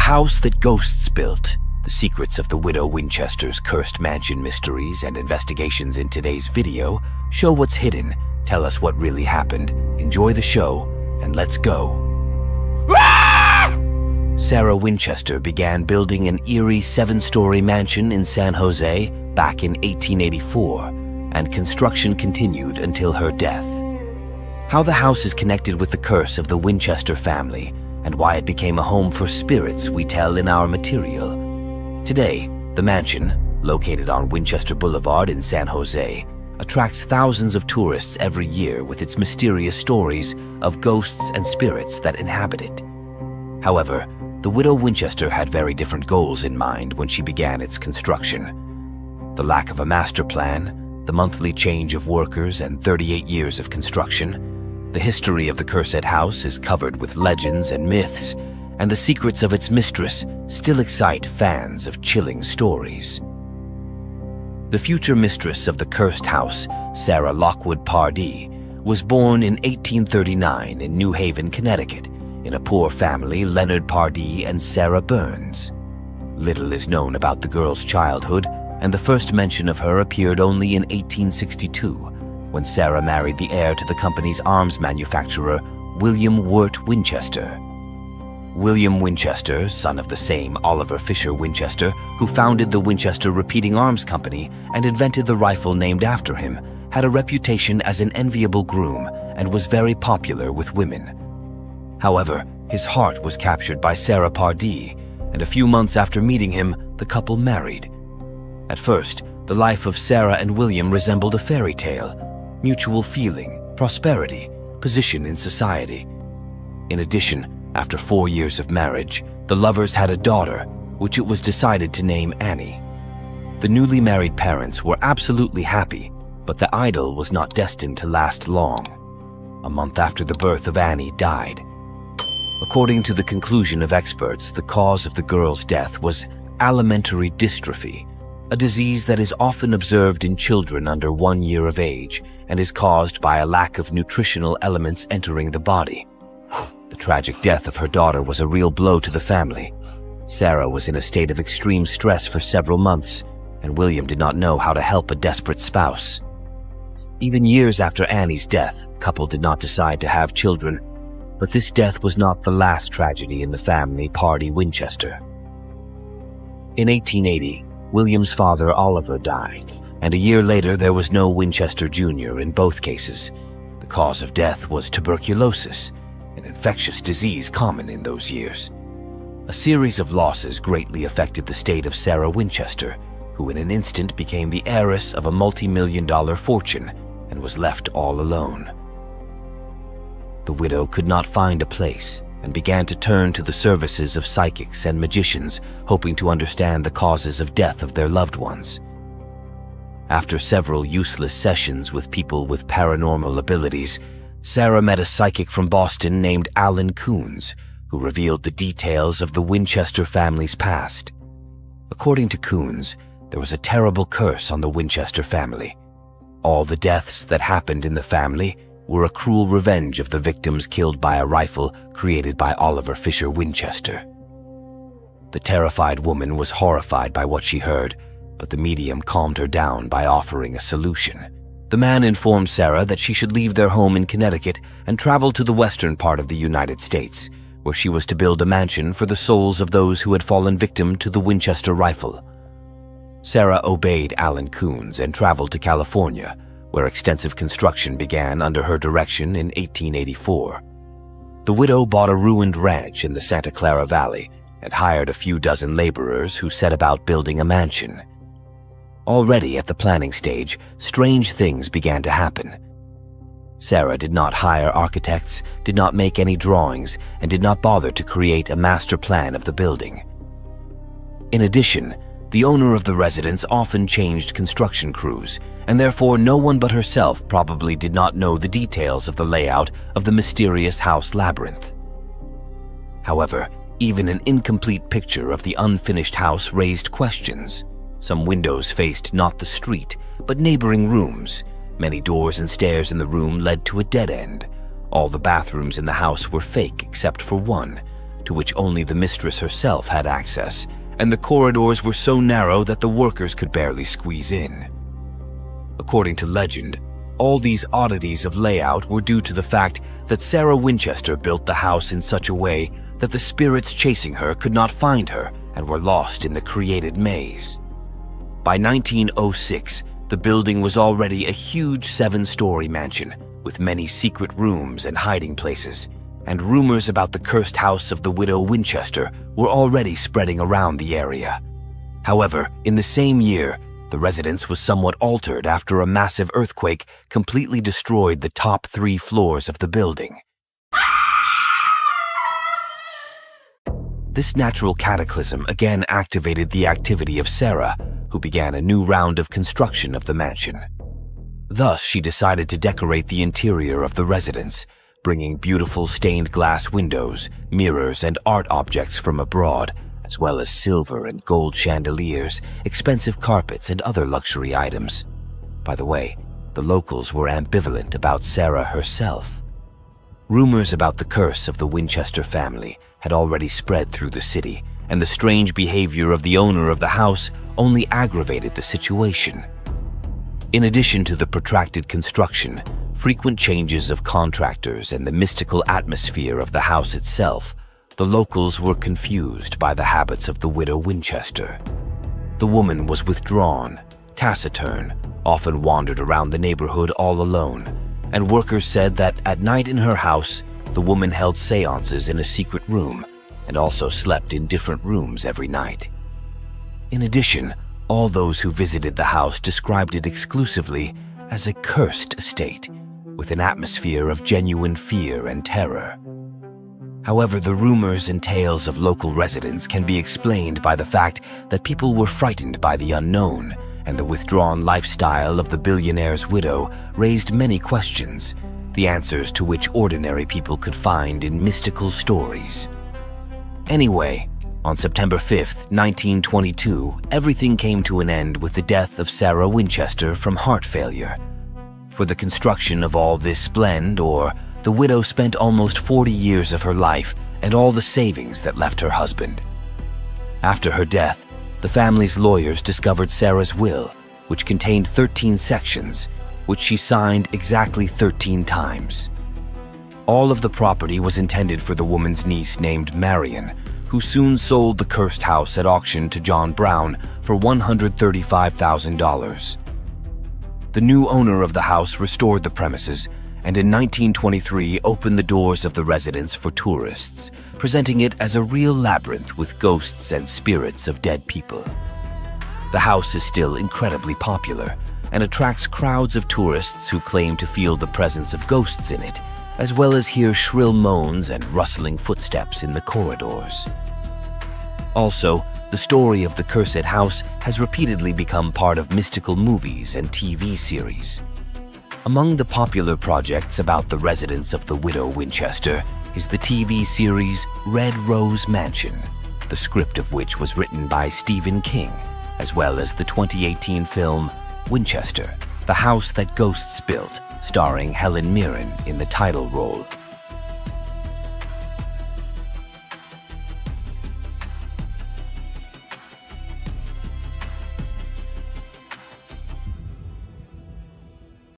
house that ghosts built. The secrets of the widow Winchester's cursed mansion mysteries and investigations in today's video show what's hidden, tell us what really happened, enjoy the show, and let's go. Sarah Winchester began building an eerie 7-story mansion in San Jose back in 1884, and construction continued until her death. How the house is connected with the curse of the Winchester family and why it became a home for spirits we tell in our material. Today, the mansion, located on Winchester Boulevard in San Jose, attracts thousands of tourists every year with its mysterious stories of ghosts and spirits that inhabit it. However, the widow Winchester had very different goals in mind when she began its construction. The lack of a master plan, the monthly change of workers, and 38 years of construction. The history of the cursed house is covered with legends and myths, and the secrets of its mistress still excite fans of chilling stories. The future mistress of the cursed house, Sarah Lockwood Pardee, was born in 1839 in New Haven, Connecticut, in a poor family, Leonard Pardee and Sarah Burns. Little is known about the girl's childhood, and the first mention of her appeared only in 1862, when Sarah married the heir to the company's arms manufacturer, William Wirt Winchester. William Winchester, son of the same Oliver Fisher Winchester, who founded the Winchester Repeating Arms Company and invented the rifle named after him, had a reputation as an enviable groom and was very popular with women. However, his heart was captured by Sarah Pardee, and a few months after meeting him, the couple married. At first, the life of Sarah and William resembled a fairy tale: mutual feeling, prosperity, position in society. In addition, after 4 years of marriage, the lovers had a daughter, which it was decided to name Annie. The newly married parents were absolutely happy, but the idyll was not destined to last long. A month after the birth of Annie died. According to the conclusion of experts, the cause of the girl's death was alimentary dystrophy, a disease that is often observed in children under 1 year of age and is caused by a lack of nutritional elements entering the body. The tragic death of her daughter was a real blow to the family. Sarah was in a state of extreme stress for several months, and William did not know how to help a desperate spouse. Even years after Annie's death, the couple did not decide to have children, but this death was not the last tragedy in the family Pardee Winchester. In 1880, William's father Oliver died, and a year later there was no Winchester Jr. in both cases. The cause of death was tuberculosis, an infectious disease common in those years. A series of losses greatly affected the state of Sarah Winchester, who in an instant became the heiress of a multi-million-dollar fortune and was left all alone. The widow could not find a place and began to turn to the services of psychics and magicians, hoping to understand the causes of death of their loved ones. After several useless sessions with people with paranormal abilities, Sarah met a psychic from Boston named Alan Coons, who revealed the details of the Winchester family's past. According to Coons, there was a terrible curse on the Winchester family. All the deaths that happened in the family were a cruel revenge of the victims killed by a rifle created by Oliver Fisher Winchester. The terrified woman was horrified by what she heard, but the medium calmed her down by offering a solution. The man informed Sarah that she should leave their home in Connecticut and travel to the western part of the United States, where she was to build a mansion for the souls of those who had fallen victim to the Winchester rifle. Sarah obeyed Alan Coons and traveled to California, where extensive construction began under her direction in 1884. The widow bought a ruined ranch in the Santa Clara Valley and hired a few dozen laborers who set about building a mansion. Already at the planning stage, strange things began to happen. Sarah did not hire architects, did not make any drawings, and did not bother to create a master plan of the building. In addition, the owner of the residence often changed construction crews, and therefore no one but herself probably did not know the details of the layout of the mysterious house labyrinth. However, even an incomplete picture of the unfinished house raised questions. Some windows faced not the street, but neighboring rooms. Many doors and stairs in the room led to a dead end. All the bathrooms in the house were fake except for one. to which only the mistress herself had access, and the corridors were so narrow that the workers could barely squeeze in. According to legend, all these oddities of layout were due to the fact that Sarah Winchester built the house in such a way that the spirits chasing her could not find her and were lost in the created maze. By 1906, the building was already a huge 7-story mansion with many secret rooms and hiding places, and rumors about the cursed house of the widow Winchester were already spreading around the area. However, in the same year, the residence was somewhat altered after a massive earthquake completely destroyed the top 3 floors of the building. This natural cataclysm again activated the activity of Sarah, who began a new round of construction of the mansion. Thus, she decided to decorate the interior of the residence, bringing beautiful stained glass windows, mirrors, and art objects from abroad, as well as silver and gold chandeliers, expensive carpets, and other luxury items. By the way, the locals were ambivalent about Sarah herself. Rumors about the curse of the Winchester family had already spread through the city, and the strange behavior of the owner of the house only aggravated the situation. In addition to the protracted construction, frequent changes of contractors, and the mystical atmosphere of the house itself, the locals were confused by the habits of the widow Winchester. The woman was withdrawn, taciturn, often wandered around the neighborhood all alone, and workers said that at night in her house, the woman held seances in a secret room and also slept in different rooms every night. In addition, all those who visited the house described it exclusively as a cursed estate, with an atmosphere of genuine fear and terror. However, the rumors and tales of local residents can be explained by the fact that people were frightened by the unknown, and the withdrawn lifestyle of the billionaire's widow raised many questions, the answers to which ordinary people could find in mystical stories. Anyway, on September 5th, 1922, everything came to an end with the death of Sarah Winchester from heart failure. For the construction of all this splendor, the widow spent almost 40 years of her life and all the savings that left her husband. After her death, the family's lawyers discovered Sarah's will, which contained 13 sections, which she signed exactly 13 times. All of the property was intended for the woman's niece named Marion, who soon sold the cursed house at auction to John Brown for $135,000. The new owner of the house restored the premises and in 1923 opened the doors of the residence for tourists, presenting it as a real labyrinth with ghosts and spirits of dead people. The house is still incredibly popular and attracts crowds of tourists who claim to feel the presence of ghosts in it, as well as hear shrill moans and rustling footsteps in the corridors. Also, the story of the cursed house has repeatedly become part of mystical movies and TV series. Among the popular projects about the residence of the widow Winchester is the TV series Red Rose Mansion, the script of which was written by Stephen King, as well as the 2018 film Winchester, The House That Ghosts Built, starring Helen Mirren in the title role.